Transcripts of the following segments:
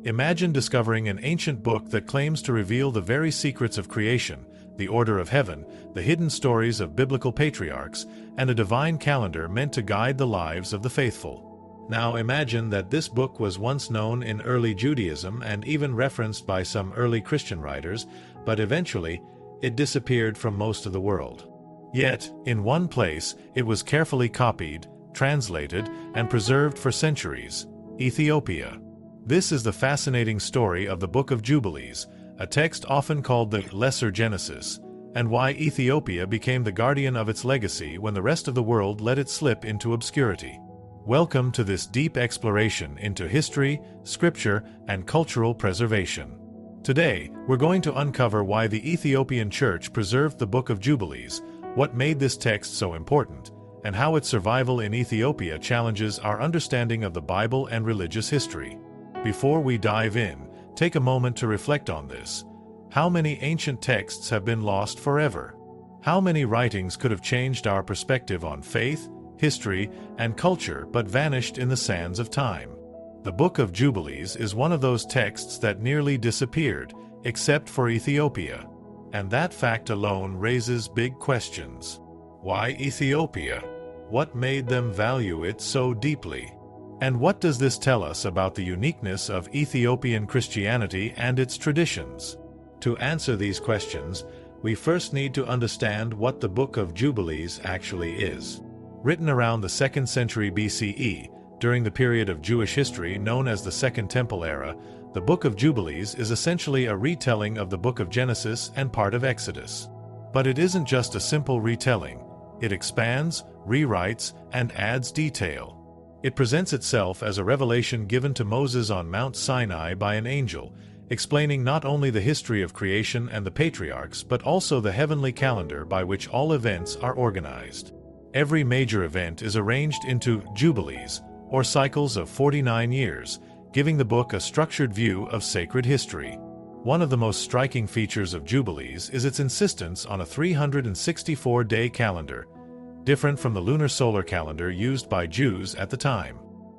Imagine discovering an ancient book that claims to reveal the very secrets of creation, the order of heaven, the hidden stories of biblical patriarchs, and a divine calendar meant to guide the lives of the faithful. Now imagine that this book was once known in early Judaism and even referenced by some early Christian writers, but eventually it disappeared from most of the world. Yet, in one place, it was carefully copied, translated, and preserved for centuries: Ethiopia. This is the fascinating story of the Book of Jubilees, a text often called the Lesser Genesis, and why Ethiopia became the guardian of its legacy when the rest of the world let it slip into obscurity. Welcome to this deep exploration into history, scripture, and cultural preservation. Today, we're going to uncover why the Ethiopian Church preserved the Book of Jubilees, what made this text so important, and how its survival in Ethiopia challenges our understanding of the Bible and religious history. Before we dive in, take a moment to reflect on this. How many ancient texts have been lost forever? How many writings could have changed our perspective on faith, history, and culture but vanished in the sands of time? The Book of Jubilees is one of those texts that nearly disappeared, except for Ethiopia. And that fact alone raises big questions. Why Ethiopia? What made them value it so deeply? And what does this tell us about the uniqueness of Ethiopian Christianity and its traditions? To answer these questions, we first need to understand what the Book of Jubilees actually is. Written around the 2nd century BCE, during the period of Jewish history known as the Second Temple era, the Book of Jubilees is essentially a retelling of the Book of Genesis and part of Exodus. But it isn't just a simple retelling. It expands, rewrites, and adds detail. It presents itself as a revelation given to Moses on Mount Sinai by an angel, explaining not only the history of creation and the patriarchs but also the heavenly calendar by which all events are organized. Every major event is arranged into jubilees, or cycles of 49 years, giving the book a structured view of sacred history. One of the most striking features of Jubilees is its insistence on a 364-day calendar, different from the lunar solar calendar used by Jews at the time.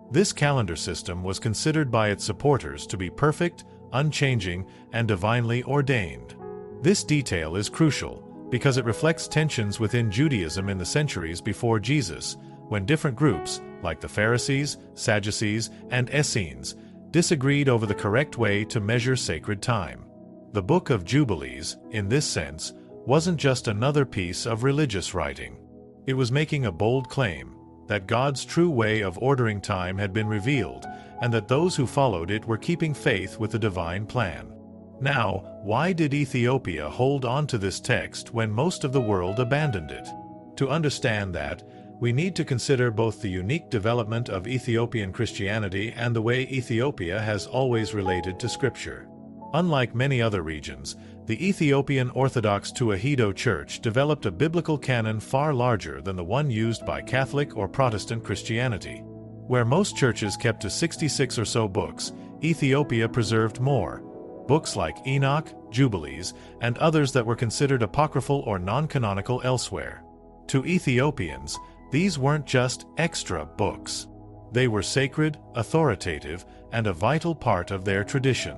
This calendar system was considered by its supporters to be perfect, unchanging, and divinely ordained. This detail is crucial because it reflects tensions within Judaism in the centuries before Jesus, when different groups, like the Pharisees, Sadducees, and Essenes, disagreed over the correct way to measure sacred time. The Book of Jubilees, in this sense, wasn't just another piece of religious writing. It was making a bold claim that God's true way of ordering time had been revealed, and that those who followed it were keeping faith with the divine plan. Now, why did Ethiopia hold on to this text when most of the world abandoned it? To understand that, we need to consider both the unique development of Ethiopian Christianity and the way Ethiopia has always related to Scripture. Unlike many other regions, the Ethiopian Orthodox Tewahedo Church developed a biblical canon far larger than the one used by Catholic or Protestant Christianity. Where most churches kept to 66 or so books, Ethiopia preserved more. Books like Enoch, Jubilees, and others that were considered apocryphal or non-canonical elsewhere. To Ethiopians, these weren't just extra books. They were sacred, authoritative, and a vital part of their tradition.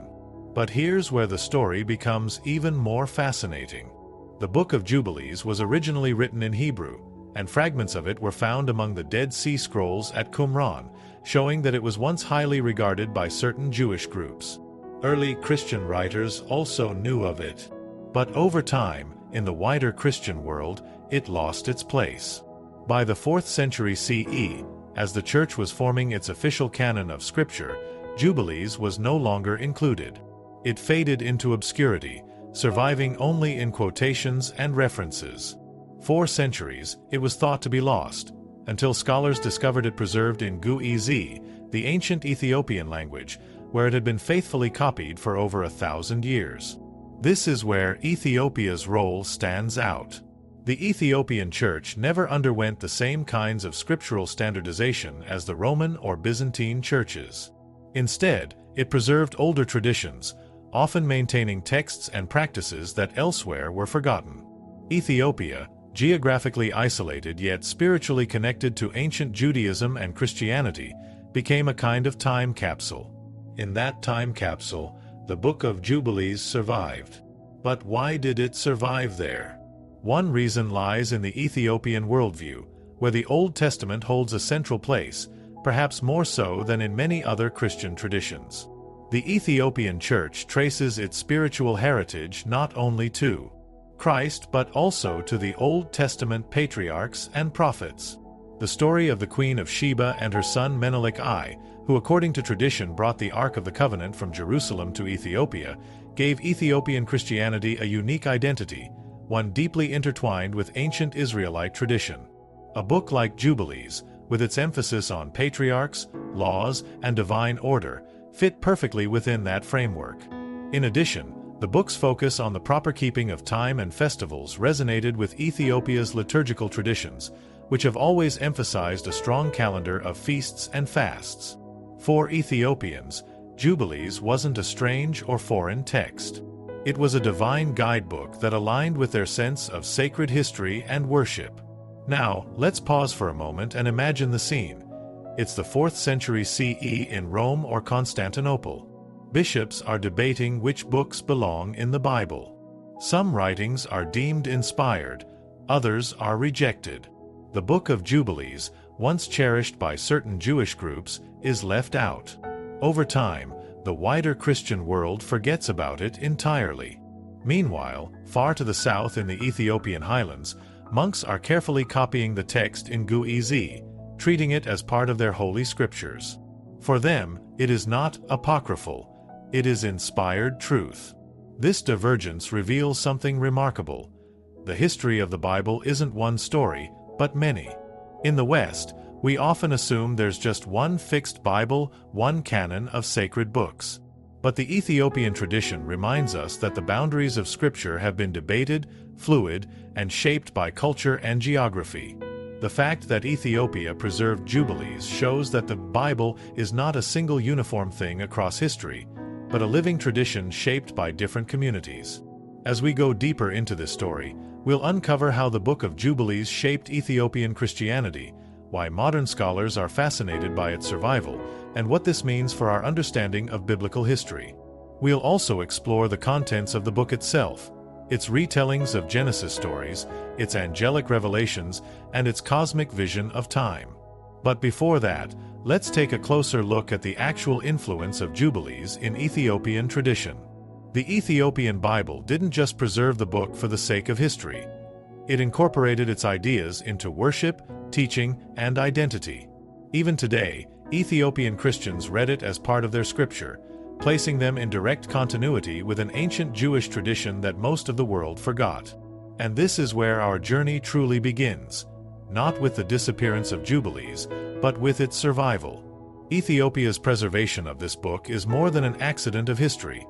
But here's where the story becomes even more fascinating. The Book of Jubilees was originally written in Hebrew, and fragments of it were found among the Dead Sea Scrolls at Qumran, showing that it was once highly regarded by certain Jewish groups. Early Christian writers also knew of it. But over time, in the wider Christian world, it lost its place. By the 4th century CE, as the Church was forming its official canon of Scripture, Jubilees was no longer included. It faded into obscurity, surviving only in quotations and references. 4 centuries, it was thought to be lost, until scholars discovered it preserved in Gu-Ez, the ancient Ethiopian language, where it had been faithfully copied for over 1,000 years. This is where Ethiopia's role stands out. The Ethiopian Church never underwent the same kinds of scriptural standardization as the Roman or Byzantine churches. Instead, it preserved older traditions, often maintaining texts and practices that elsewhere were forgotten. Ethiopia, geographically isolated yet spiritually connected to ancient Judaism and Christianity, became a kind of time capsule. In that time capsule, the Book of Jubilees survived. But why did it survive there? One reason lies in the Ethiopian worldview, where the Old Testament holds a central place, perhaps more so than in many other Christian traditions. The Ethiopian Church traces its spiritual heritage not only to Christ but also to the Old Testament patriarchs and prophets. The story of the Queen of Sheba and her son Menelik I, who according to tradition brought the Ark of the Covenant from Jerusalem to Ethiopia, gave Ethiopian Christianity a unique identity, one deeply intertwined with ancient Israelite tradition. A book like Jubilees, with its emphasis on patriarchs, laws, and divine order, fit perfectly within that framework. In addition, the book's focus on the proper keeping of time and festivals resonated with Ethiopia's liturgical traditions, which have always emphasized a strong calendar of feasts and fasts. For Ethiopians, Jubilees wasn't a strange or foreign text. It was a divine guidebook that aligned with their sense of sacred history and worship. Now, let's pause for a moment and imagine the scene. It's the 4th century CE in Rome or Constantinople. Bishops are debating which books belong in the Bible. Some writings are deemed inspired, others are rejected. The Book of Jubilees, once cherished by certain Jewish groups, is left out. Over time, the wider Christian world forgets about it entirely. Meanwhile, far to the south in the Ethiopian highlands, monks are carefully copying the text in Guiz, treating it as part of their holy scriptures. For them, it is not apocryphal, it is inspired truth. This divergence reveals something remarkable. The history of the Bible isn't one story, but many. In the West, we often assume there's just one fixed Bible, one canon of sacred books. But the Ethiopian tradition reminds us that the boundaries of Scripture have been debated, fluid, and shaped by culture and geography. The fact that Ethiopia preserved Jubilees shows that the Bible is not a single uniform thing across history, but a living tradition shaped by different communities. As we go deeper into this story, we'll uncover how the Book of Jubilees shaped Ethiopian Christianity, why modern scholars are fascinated by its survival, and what this means for our understanding of biblical history. We'll also explore the contents of the book itself, its retellings of Genesis stories, its angelic revelations, and its cosmic vision of time. But before that, let's take a closer look at the actual influence of Jubilees in Ethiopian tradition. The Ethiopian Bible didn't just preserve the book for the sake of history. It incorporated its ideas into worship, teaching, and identity. Even today, Ethiopian Christians read it as part of their scripture, placing them in direct continuity with an ancient Jewish tradition that most of the world forgot. And this is where our journey truly begins, not with the disappearance of Jubilees, but with its survival. Ethiopia's preservation of this book is more than an accident of history.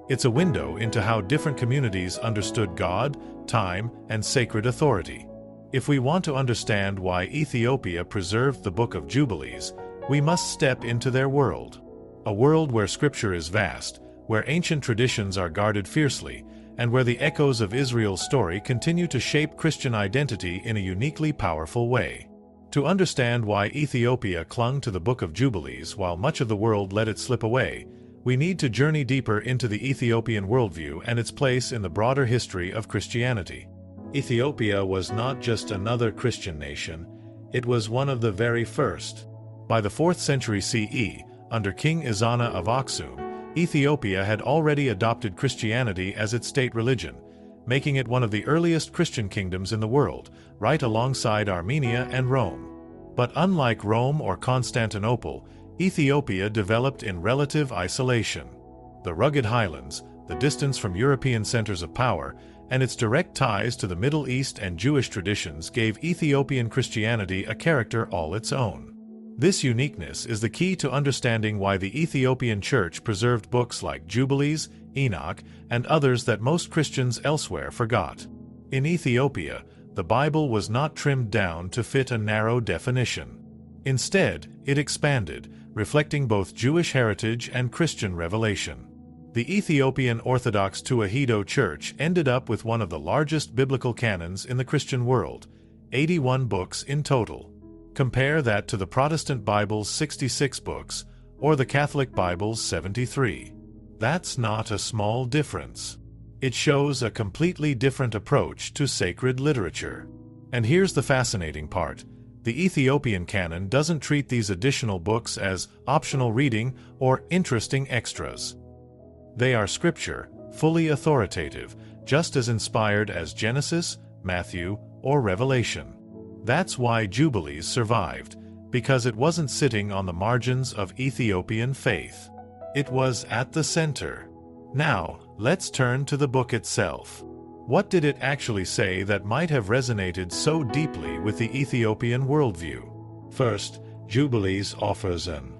It's a window into how different communities understood God, time, and sacred authority. If we want to understand why Ethiopia preserved the Book of Jubilees, we must step into their world. A world where Scripture is vast, where ancient traditions are guarded fiercely, and where the echoes of Israel's story continue to shape Christian identity in a uniquely powerful way. To understand why Ethiopia clung to the Book of Jubilees while much of the world let it slip away, we need to journey deeper into the Ethiopian worldview and its place in the broader history of Christianity. Ethiopia was not just another Christian nation, it was one of the very first. By the 4th century CE, under King Ezana of Aksum, Ethiopia had already adopted Christianity as its state religion, making it one of the earliest Christian kingdoms in the world, right alongside Armenia and Rome. But unlike Rome or Constantinople, Ethiopia developed in relative isolation. The rugged highlands, the distance from European centers of power, and its direct ties to the Middle East and Jewish traditions gave Ethiopian Christianity a character all its own. This uniqueness is the key to understanding why the Ethiopian Church preserved books like Jubilees, Enoch, and others that most Christians elsewhere forgot. In Ethiopia, the Bible was not trimmed down to fit a narrow definition. Instead, it expanded, reflecting both Jewish heritage and Christian revelation. The Ethiopian Orthodox Tewahedo Church ended up with one of the largest biblical canons in the Christian world, 81 books in total. Compare that to the Protestant Bible's 66 books, or the Catholic Bible's 73. That's not a small difference. It shows a completely different approach to sacred literature. And here's the fascinating part. The Ethiopian canon doesn't treat these additional books as optional reading or interesting extras. They are scripture, fully authoritative, just as inspired as Genesis, Matthew, or Revelation. That's why Jubilees survived, because it wasn't sitting on the margins of Ethiopian faith. It was at the center. Now, let's turn to the book itself. What did it actually say that might have resonated so deeply with the Ethiopian worldview? First, Jubilees offers an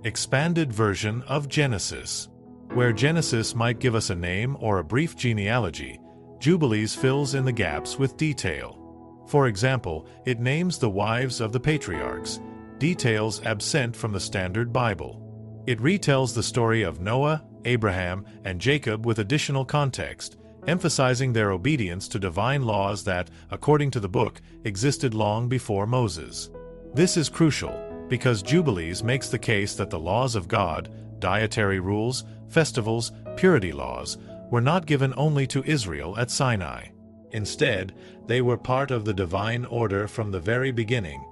expanded version of Genesis. Where Genesis might give us a name or a brief genealogy, Jubilees fills in the gaps with detail. For example, it names the wives of the patriarchs, details absent from the Standard Bible. It retells the story of Noah, Abraham, and Jacob with additional context, emphasizing their obedience to divine laws that, according to the book, existed long before Moses. This is crucial, because Jubilees makes the case that the laws of God, dietary rules, festivals, purity laws, were not given only to Israel at Sinai. Instead, they were part of the divine order from the very beginning,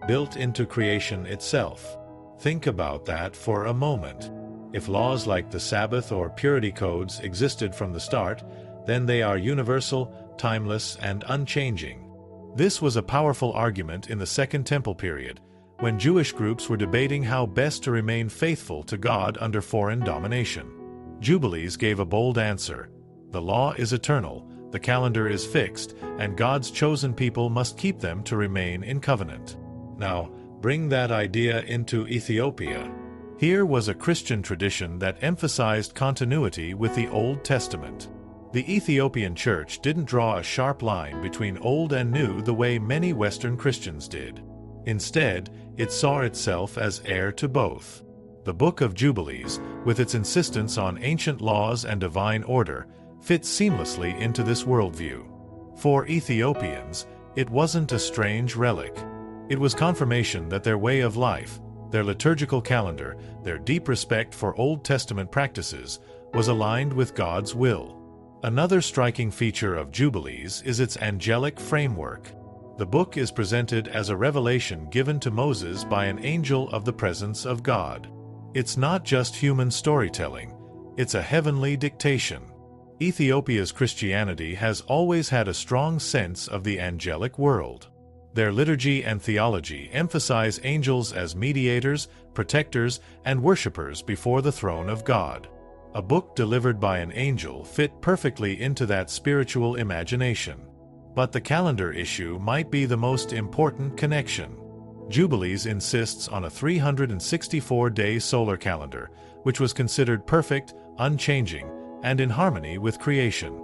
built into creation itself. Think about that for a moment. If laws like the Sabbath or purity codes existed from the start, then they are universal, timeless, and unchanging. This was a powerful argument in the Second Temple period, when Jewish groups were debating how best to remain faithful to God under foreign domination. Jubilees gave a bold answer. The law is eternal, the calendar is fixed, and God's chosen people must keep them to remain in covenant. Now, bring that idea into Ethiopia. Here was a Christian tradition that emphasized continuity with the Old Testament. The Ethiopian Church didn't draw a sharp line between old and new the way many Western Christians did. Instead, it saw itself as heir to both. The Book of Jubilees, with its insistence on ancient laws and divine order, fits seamlessly into this worldview. For Ethiopians, it wasn't a strange relic. It was confirmation that their way of life, their liturgical calendar, their deep respect for Old Testament practices, was aligned with God's will. Another striking feature of Jubilees is its angelic framework. The book is presented as a revelation given to Moses by an angel of the presence of God. It's not just human storytelling, it's a heavenly dictation. Ethiopia's Christianity has always had a strong sense of the angelic world. Their liturgy and theology emphasize angels as mediators, protectors, and worshippers before the throne of God. A book delivered by an angel fit perfectly into that spiritual imagination. But the calendar issue might be the most important connection. Jubilees insists on a 364-day solar calendar, which was considered perfect, unchanging, and in harmony with creation.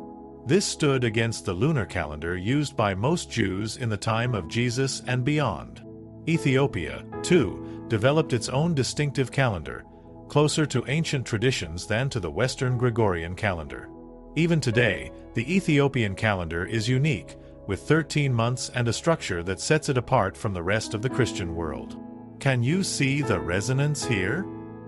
This stood against the lunar calendar used by most Jews in the time of Jesus and beyond. Ethiopia, too, developed its own distinctive calendar, closer to ancient traditions than to the Western Gregorian calendar. Even today, the Ethiopian calendar is unique, with 13 months and a structure that sets it apart from the rest of the Christian world. Can you see the resonance here?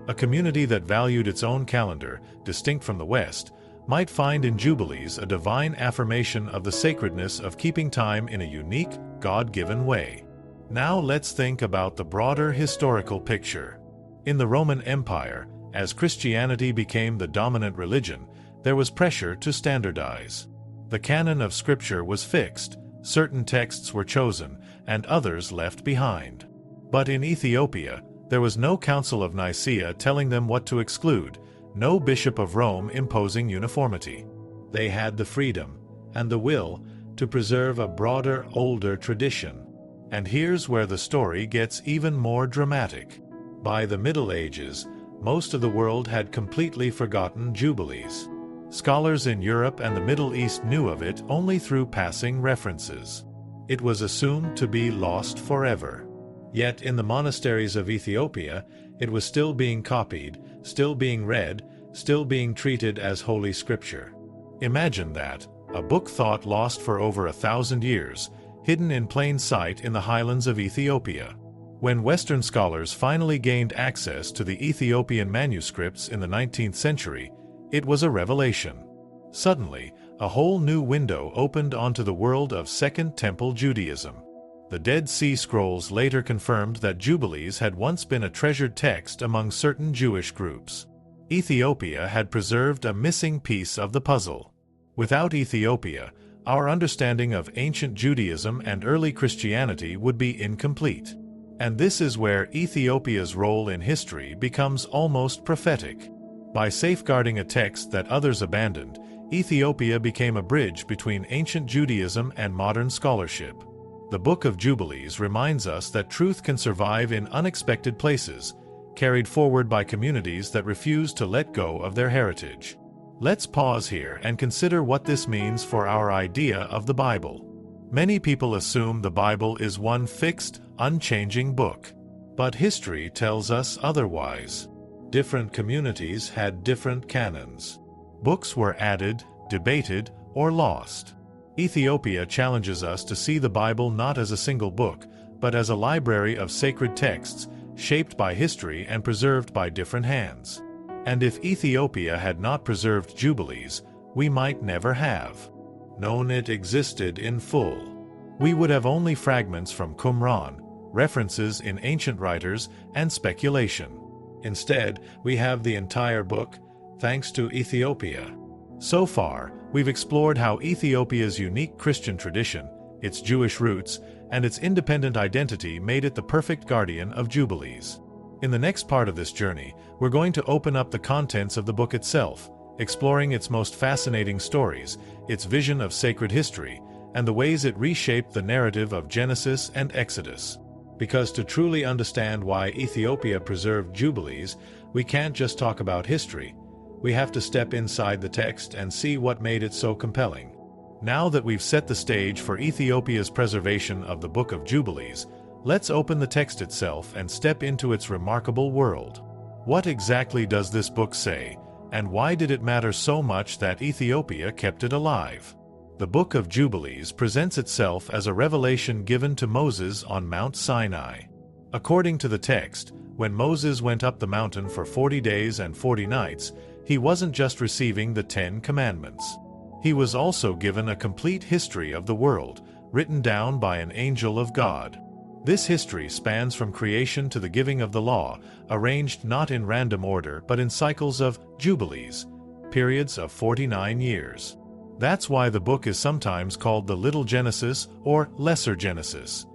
A community that valued its own calendar, distinct from the West, might find in Jubilees a divine affirmation of the sacredness of keeping time in a unique, God-given way. Now let's think about the broader historical picture. In the Roman Empire, as Christianity became the dominant religion, there was pressure to standardize. The canon of Scripture was fixed, certain texts were chosen, and others left behind. But in Ethiopia, there was no Council of Nicaea telling them what to exclude, no Bishop of Rome imposing uniformity. They had the freedom, and the will, to preserve a broader, older tradition. And here's where the story gets even more dramatic. By the Middle Ages, most of the world had completely forgotten Jubilees. Scholars in Europe and the Middle East knew of it only through passing references. It was assumed to be lost forever. Yet in the monasteries of Ethiopia, it was still being copied, still being read, still being treated as holy scripture. Imagine that, a book thought lost for over 1,000 years, hidden in plain sight in the highlands of Ethiopia. When Western scholars finally gained access to the Ethiopian manuscripts in the 19th century, it was a revelation. Suddenly, a whole new window opened onto the world of Second Temple Judaism. The Dead Sea Scrolls later confirmed that Jubilees had once been a treasured text among certain Jewish groups. Ethiopia had preserved a missing piece of the puzzle. Without Ethiopia, our understanding of ancient Judaism and early Christianity would be incomplete. And this is where Ethiopia's role in history becomes almost prophetic. By safeguarding a text that others abandoned, Ethiopia became a bridge between ancient Judaism and modern scholarship. The Book of Jubilees reminds us that truth can survive in unexpected places, carried forward by communities that refuse to let go of their heritage. Let's pause here and consider what this means for our idea of the Bible. Many people assume the Bible is one fixed, unchanging book. But history tells us otherwise. Different communities had different canons. Books were added, debated, or lost. Ethiopia challenges us to see the Bible not as a single book, but as a library of sacred texts, shaped by history and preserved by different hands. And if Ethiopia had not preserved Jubilees, we might never have known it existed in full. We would have only fragments from Qumran, references in ancient writers, and speculation. Instead, we have the entire book, thanks to Ethiopia. So far, we've explored how Ethiopia's unique Christian tradition, its Jewish roots, and its independent identity made it the perfect guardian of Jubilees. In the next part of this journey, we're going to open up the contents of the book itself, exploring its most fascinating stories, its vision of sacred history, and the ways it reshaped the narrative of Genesis and Exodus. Because to truly understand why Ethiopia preserved Jubilees, we can't just talk about history. We have to step inside the text and see what made it so compelling. Now that we've set the stage for Ethiopia's preservation of the Book of Jubilees, let's open the text itself and step into its remarkable world. What exactly does this book say, and why did it matter so much that Ethiopia kept it alive? The Book of Jubilees presents itself as a revelation given to Moses on Mount Sinai. According to the text, when Moses went up the mountain for 40 days and 40 nights, he wasn't just receiving the 10 Commandments. He was also given a complete history of the world, written down by an angel of God. This history spans from creation to the giving of the law, arranged not in random order but in cycles of Jubilees, periods of 49 years. That's why the book is sometimes called the Little Genesis or Lesser Genesis.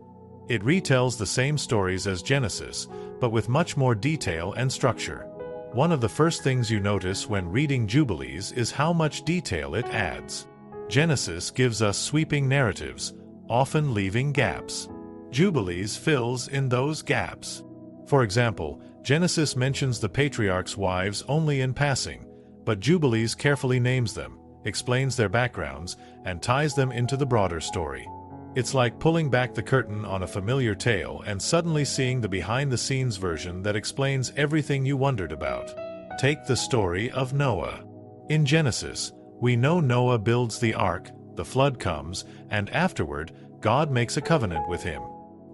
It retells the same stories as Genesis, but with much more detail and structure. One of the first things you notice when reading Jubilees is how much detail it adds. Genesis gives us sweeping narratives, often leaving gaps. Jubilees fills in those gaps. For example, Genesis mentions the patriarchs' wives only in passing, but Jubilees carefully names them, explains their backgrounds, and ties them into the broader story. It's like pulling back the curtain on a familiar tale and suddenly seeing the behind-the-scenes version that explains everything you wondered about. Take the story of Noah. In Genesis, we know Noah builds the ark, the flood comes, and afterward, God makes a covenant with him.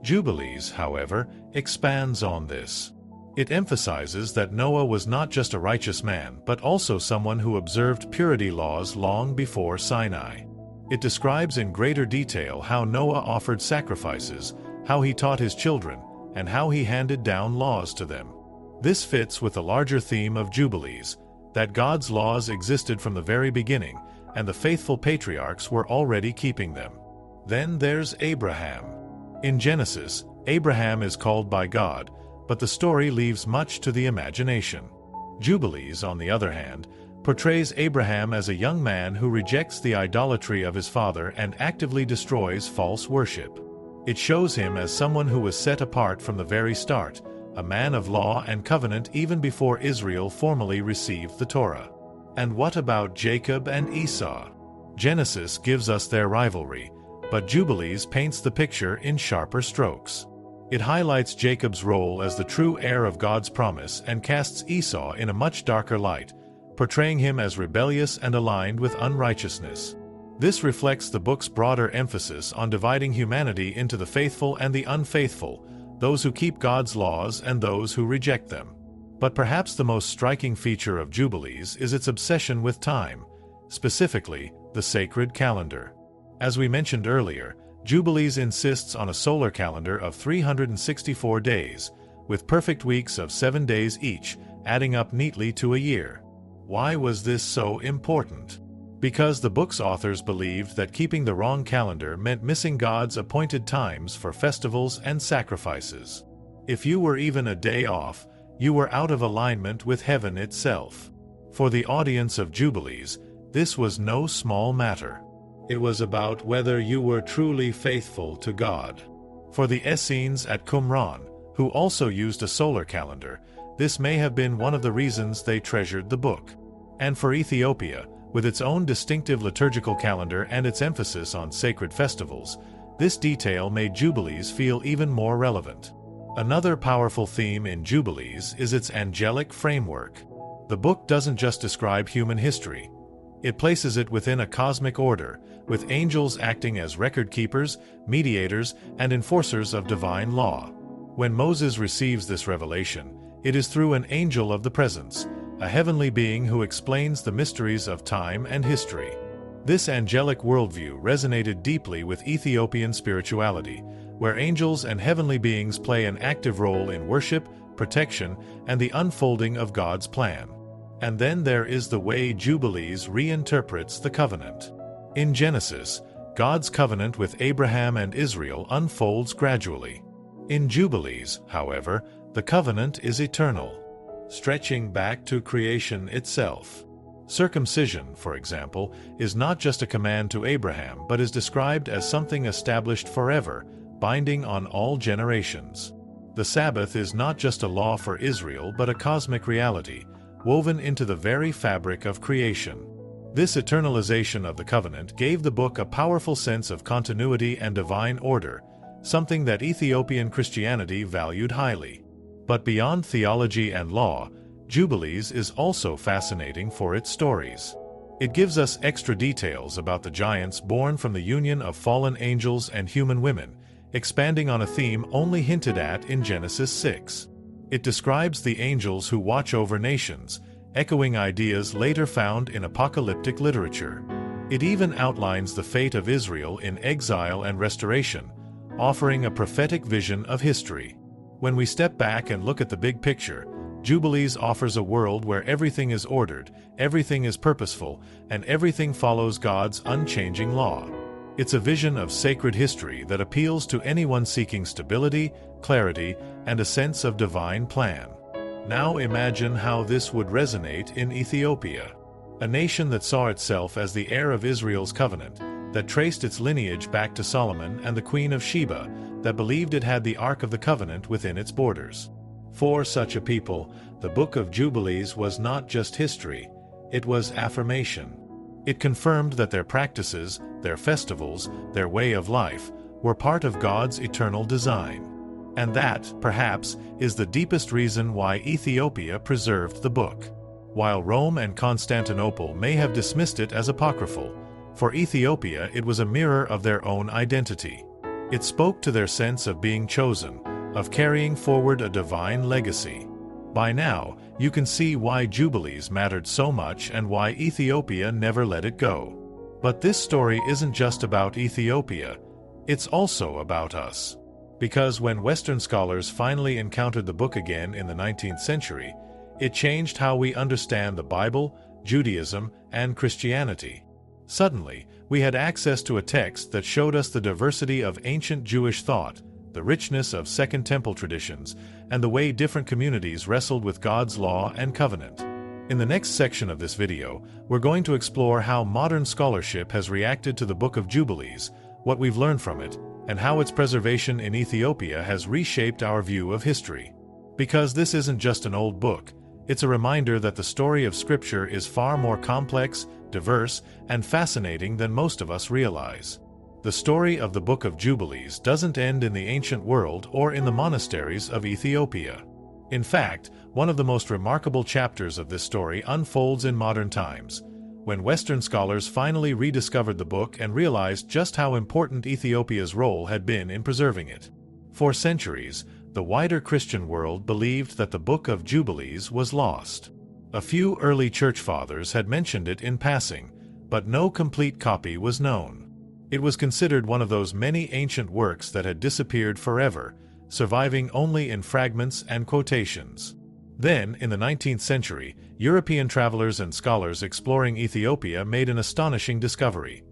Jubilees, however, expands on this. It emphasizes that Noah was not just a righteous man, but also someone who observed purity laws long before Sinai. It describes in greater detail how Noah offered sacrifices, how he taught his children, and how he handed down laws to them. This fits with the larger theme of Jubilees, that God's laws existed from the very beginning, and the faithful patriarchs were already keeping them. Then there's Abraham. In Genesis, Abraham is called by God, but the story leaves much to the imagination. Jubilees, on the other hand, portrays Abraham as a young man who rejects the idolatry of his father and actively destroys false worship. It shows him as someone who was set apart from the very start, a man of law and covenant even before Israel formally received the Torah. And what about Jacob and Esau? Genesis gives us their rivalry, but Jubilees paints the picture in sharper strokes. It highlights Jacob's role as the true heir of God's promise and casts Esau in a much darker light, portraying him as rebellious and aligned with unrighteousness. This reflects the book's broader emphasis on dividing humanity into the faithful and the unfaithful, those who keep God's laws and those who reject them. But perhaps the most striking feature of Jubilees is its obsession with time, specifically the sacred calendar. As we mentioned earlier, Jubilees insists on a solar calendar of 364 days, with perfect weeks of 7 days each, adding up neatly to a year. Why was this so important? Because the book's authors believed that keeping the wrong calendar meant missing God's appointed times for festivals and sacrifices. If you were even a day off, you were out of alignment with heaven itself. For the audience of Jubilees, this was no small matter. It was about whether you were truly faithful to God. For the Essenes at Qumran, who also used a solar calendar, this may have been one of the reasons they treasured the book. And for Ethiopia, with its own distinctive liturgical calendar and its emphasis on sacred festivals, this detail made Jubilees feel even more relevant. Another powerful theme in Jubilees is its angelic framework. The book doesn't just describe human history. It places it within a cosmic order, with angels acting as record-keepers, mediators, and enforcers of divine law. When Moses receives this revelation, it is through an angel of the presence, a heavenly being who explains the mysteries of time and history. This angelic worldview resonated deeply with Ethiopian spirituality, where angels and heavenly beings play an active role in worship, protection, and the unfolding of God's plan. And then there is the way Jubilees reinterprets the covenant. In Genesis, God's covenant with Abraham and Israel unfolds gradually. In Jubilees, however, the covenant is eternal, stretching back to creation itself. Circumcision, for example, is not just a command to Abraham but is described as something established forever, binding on all generations. The Sabbath is not just a law for Israel but a cosmic reality, woven into the very fabric of creation. This eternalization of the covenant gave the book a powerful sense of continuity and divine order, something that Ethiopian Christianity valued highly. But beyond theology and law, Jubilees is also fascinating for its stories. It gives us extra details about the giants born from the union of fallen angels and human women, expanding on a theme only hinted at in Genesis 6. It describes the angels who watch over nations, echoing ideas later found in apocalyptic literature. It even outlines the fate of Israel in exile and restoration, offering a prophetic vision of history. When we step back and look at the big picture, Jubilees offers a world where everything is ordered, everything is purposeful, and everything follows God's unchanging law. It's a vision of sacred history that appeals to anyone seeking stability, clarity, and a sense of divine plan. Now imagine how this would resonate in Ethiopia, a nation that saw itself as the heir of Israel's covenant, that traced its lineage back to Solomon and the Queen of Sheba, that believed it had the Ark of the Covenant within its borders. For such a people, the Book of Jubilees was not just history, it was affirmation. It confirmed that their practices, their festivals, their way of life, were part of God's eternal design. And that, perhaps, is the deepest reason why Ethiopia preserved the book. While Rome and Constantinople may have dismissed it as apocryphal, for Ethiopia it was a mirror of their own identity. It spoke to their sense of being chosen, of carrying forward a divine legacy. By now, you can see why Jubilees mattered so much and why Ethiopia never let it go. But this story isn't just about Ethiopia, it's also about us. Because when Western scholars finally encountered the book again in the 19th century, it changed how we understand the Bible, Judaism, and Christianity. Suddenly, we had access to a text that showed us the diversity of ancient Jewish thought, the richness of Second Temple traditions, and the way different communities wrestled with God's law and covenant. In the next section of this video, we're going to explore how modern scholarship has reacted to the Book of Jubilees, what we've learned from it, and how its preservation in Ethiopia has reshaped our view of history. Because this isn't just an old book, it's a reminder that the story of Scripture is far more complex, diverse, and fascinating than most of us realize. The story of the Book of Jubilees doesn't end in the ancient world or in the monasteries of Ethiopia. In fact, one of the most remarkable chapters of this story unfolds in modern times, when Western scholars finally rediscovered the book and realized just how important Ethiopia's role had been in preserving it. For centuries, The wider Christian world believed that the Book of Jubilees was lost. A few early church fathers had mentioned it in passing, but no complete copy was known. It was considered one of those many ancient works that had disappeared forever, surviving only in fragments and quotations. Then, in the 19th century, European travelers and scholars exploring Ethiopia made an astonishing discovery.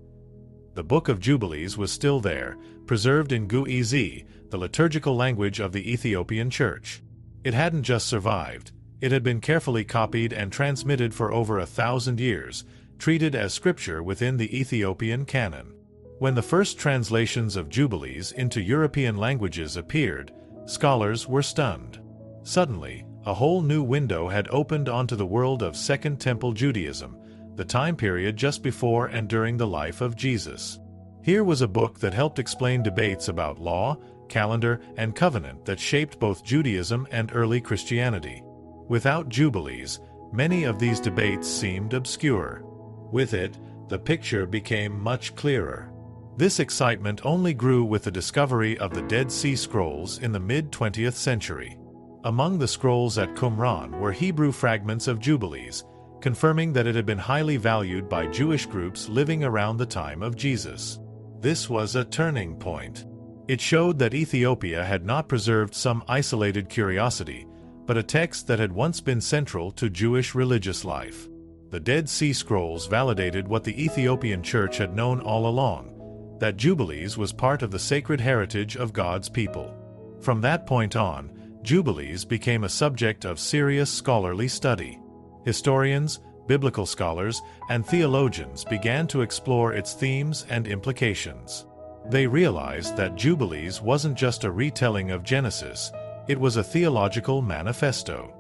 The Book of Jubilees was still there, preserved in Gu'ez, the liturgical language of the Ethiopian Church. It hadn't just survived, it had been carefully copied and transmitted for over 1,000 years, treated as scripture within the Ethiopian canon. When the first translations of Jubilees into European languages appeared, scholars were stunned. Suddenly, a whole new window had opened onto the world of Second Temple Judaism, the time period just before and during the life of Jesus. Here was a book that helped explain debates about law, calendar, and covenant that shaped both Judaism and early Christianity. Without Jubilees, many of these debates seemed obscure. With it, the picture became much clearer. This excitement only grew with the discovery of the Dead Sea Scrolls in the mid-20th century. Among the scrolls at Qumran were Hebrew fragments of Jubilees, confirming that it had been highly valued by Jewish groups living around the time of Jesus. This was a turning point. It showed that Ethiopia had not preserved some isolated curiosity, but a text that had once been central to Jewish religious life. The Dead Sea Scrolls validated what the Ethiopian Church had known all along, that Jubilees was part of the sacred heritage of God's people. From that point on, Jubilees became a subject of serious scholarly study. Historians, biblical scholars, and theologians began to explore its themes and implications. They realized that Jubilees wasn't just a retelling of Genesis, it was a theological manifesto.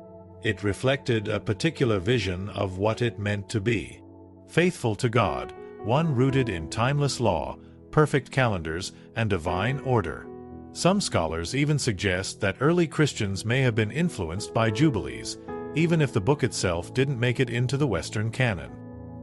It reflected a particular vision of what it meant to be faithful to God, one rooted in timeless law, perfect calendars, and divine order. Some scholars even suggest that early Christians may have been influenced by Jubilees, even if the book itself didn't make it into the Western canon.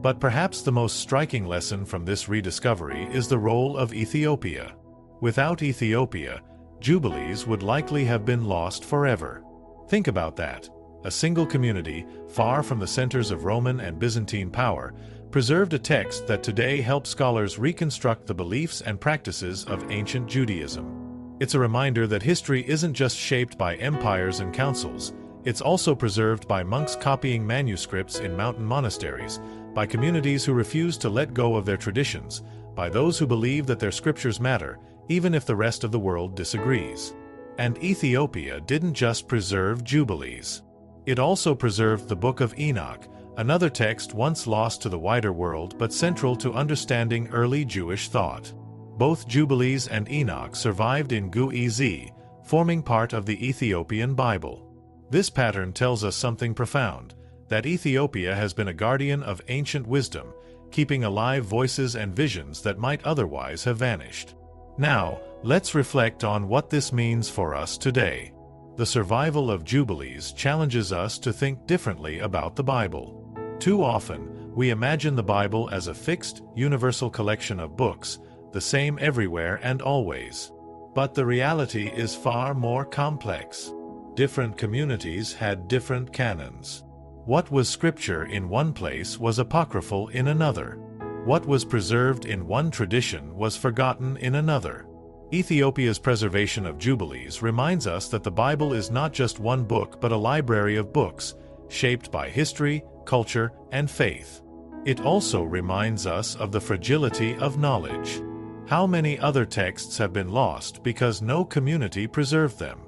But perhaps the most striking lesson from this rediscovery is the role of Ethiopia. Without Ethiopia, Jubilees would likely have been lost forever. Think about that. A single community, far from the centers of Roman and Byzantine power, preserved a text that today helps scholars reconstruct the beliefs and practices of ancient Judaism. It's a reminder that history isn't just shaped by empires and councils, it's also preserved by monks copying manuscripts in mountain monasteries, by communities who refuse to let go of their traditions, by those who believe that their scriptures matter, even if the rest of the world disagrees. And Ethiopia didn't just preserve Jubilees. It also preserved the Book of Enoch, another text once lost to the wider world but central to understanding early Jewish thought. Both Jubilees and Enoch survived in Gu'ez, forming part of the Ethiopian Bible. This pattern tells us something profound, that Ethiopia has been a guardian of ancient wisdom, keeping alive voices and visions that might otherwise have vanished. Now, let's reflect on what this means for us today. The survival of Jubilees challenges us to think differently about the Bible. Too often, we imagine the Bible as a fixed, universal collection of books, the same everywhere and always. But the reality is far more complex. Different communities had different canons. What was scripture in one place was apocryphal in another. What was preserved in one tradition was forgotten in another. Ethiopia's preservation of Jubilees reminds us that the Bible is not just one book but a library of books, shaped by history, culture, and faith. It also reminds us of the fragility of knowledge. How many other texts have been lost because no community preserved them?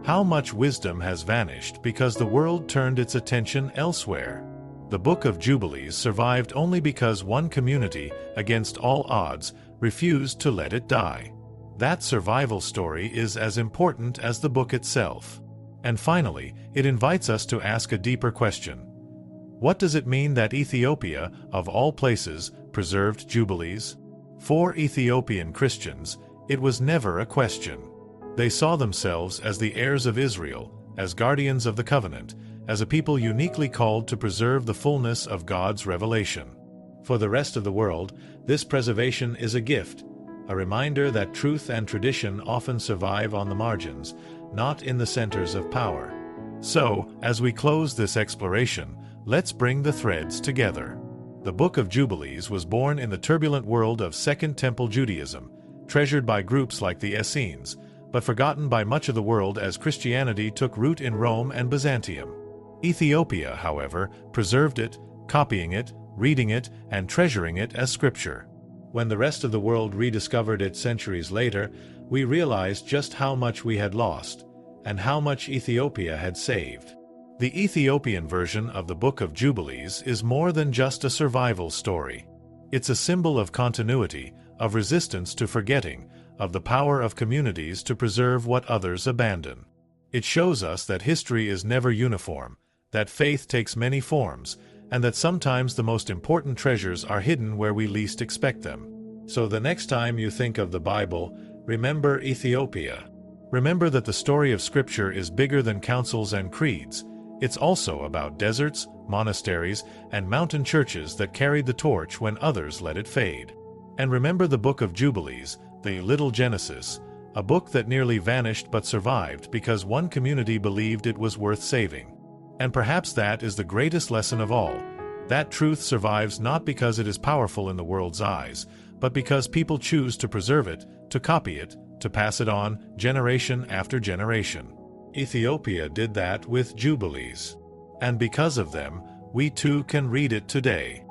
How much wisdom has vanished because the world turned its attention elsewhere? The Book of Jubilees survived only because one community, against all odds, refused to let it die. That survival story is as important as the book itself. And finally, it invites us to ask a deeper question. What does it mean that Ethiopia, of all places, preserved Jubilees? For Ethiopian Christians, it was never a question. They saw themselves as the heirs of Israel, as guardians of the covenant, as a people uniquely called to preserve the fullness of God's revelation. For the rest of the world, this preservation is a gift, a reminder that truth and tradition often survive on the margins, not in the centers of power. So, as we close this exploration, let's bring the threads together. The Book of Jubilees was born in the turbulent world of Second Temple Judaism, treasured by groups like the Essenes, but forgotten by much of the world as Christianity took root in Rome and Byzantium. Ethiopia, however, preserved it, copying it, reading it, and treasuring it as scripture. When the rest of the world rediscovered it centuries later, we realized just how much we had lost, and how much Ethiopia had saved. The Ethiopian version of the Book of Jubilees is more than just a survival story. It's a symbol of continuity, of resistance to forgetting, of the power of communities to preserve what others abandon. It shows us that history is never uniform, that faith takes many forms, and that sometimes the most important treasures are hidden where we least expect them. So the next time you think of the Bible, remember Ethiopia. Remember that the story of Scripture is bigger than councils and creeds. It's also about deserts, monasteries, and mountain churches that carried the torch when others let it fade. And remember the Book of Jubilees, the Little Genesis, a book that nearly vanished but survived because one community believed it was worth saving. And perhaps that is the greatest lesson of all. That truth survives not because it is powerful in the world's eyes, but because people choose to preserve it, to copy it, to pass it on, generation after generation. Ethiopia did that with Jubilees. And because of them, we too can read it today.